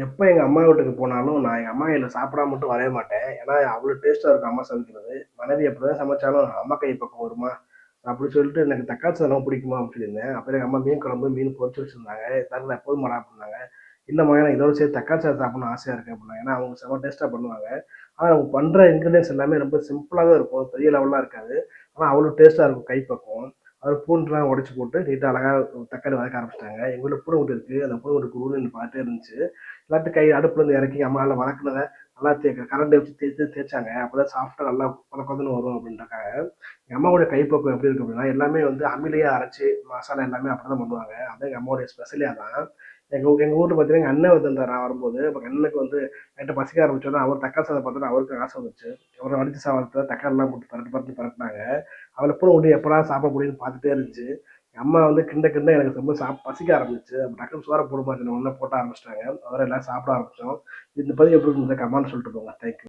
எப்போ எங்கள் அம்மா வீட்டுக்கு போனாலும் நான் எங்கள் அம்மா கையில் சாப்பிடாம மட்டும் வரவே மாட்டேன். ஏன்னா அவ்வளோ டேஸ்ட்டாக இருக்கும் அம்மா சமைக்கிறது. மனைவி எப்படி தான் சமைச்சாலும் அம்மா கை பக்கம் வருமா அப்படின்னு சொல்லிட்டு எனக்கு தக்காளி சாதம் ரொம்ப பிடிக்குமா அப்படின்னு சொல்லியிருந்தேன். அப்புறம் எங்கள் அம்மா மீன் குழம்பு மீன் பொரிச்சு வச்சுருந்தாங்க. தரல போதுமாடா அப்படின்னாங்க. இல்லைம்மா எனக்கு இதோட சேர்த்து தக்காளி சாதம் சாப்பிடணும்னு ஆசையாக இருக்குது அப்படின்னாங்க. ஏன்னா அவங்க செம்ம டேஸ்ட்டாக பண்ணுவாங்க. ஆனால் அவங்க பண்ணுற இன்க்ரீடியன்ஸ் எல்லாமே ரொம்ப சிம்பிளாக தான் இருக்கும். பெரிய லெவலாக இருக்காது. ஆனால் அவ்வளோ டேஸ்ட்டாக இருக்கும் கைப்பக்குவம். அது பூண்டுலாம் உடைச்சு போட்டு நீட்டாக அழகாக தக்காளி வதக்க ஆரம்பிச்சிட்டாங்க. எங்கள் வீட்டில் பூண்டு இருக்குது. அந்த பூண்டு குருன்னு பார்த்துட்டே இருந்துச்சு. எல்லாத்தையும் கை அடுப்புலேருந்து இறக்கி அம்மாவில் வதக்குனத நல்லா கரண்டி வச்சு தேய்ச்சாங்க. அப்போ தான் சாஃப்டாக நல்லா கொத கொதன்னு வரும் அப்படின்றக்காக. எங்கள் அம்மாவோட கைப்பக்குவம் எப்படி இருக்கு அப்படின்னா எல்லாமே வந்து அம்மிலேயே அரைச்சி மசாலா எல்லாமே அப்படி தான் பண்ணுவாங்க. அதான் எங்கள் அம்மாவுடைய ஸ்பெஷலே அதான். எங்கள் ஊரில் பார்த்தீங்கன்னா எங்கள் அண்ணன் வந்திருந்தார் நான் வரும்போது. அப்போ அண்ணனுக்கு வந்து லைட்டாக பசிக்க ஆரம்பிச்சோன்னா அவர் தக்காளி சாதம் பார்த்தோன்னா அவருக்கு ஆசை வந்துச்சு. அவரை வடித்த சாதத்தில் தக்காளிலாம் போட்டு பரட்டு பரட்டு பரட்டினாங்க. அவளை எப்போ விட்டு எப்படா சாப்பிட முடியும்னு பார்த்துட்டே இருந்துச்சு. எங்கள் அம்மா வந்து கிண்ட கிண்ட எனக்கு ரொம்ப பசிக்க ஆரம்பிச்சு. அப்போ டக்குன்னு சோற போடுமா ஒன்றா போட்ட ஆரம்பிச்சிட்டாங்க. அதோட எல்லாம் சாப்பிட ஆரம்பித்தோம். இந்த பதிவு எப்படி இருந்தது கம்மான்னு சொல்லிட்டு போங்க. தேங்க்யூ.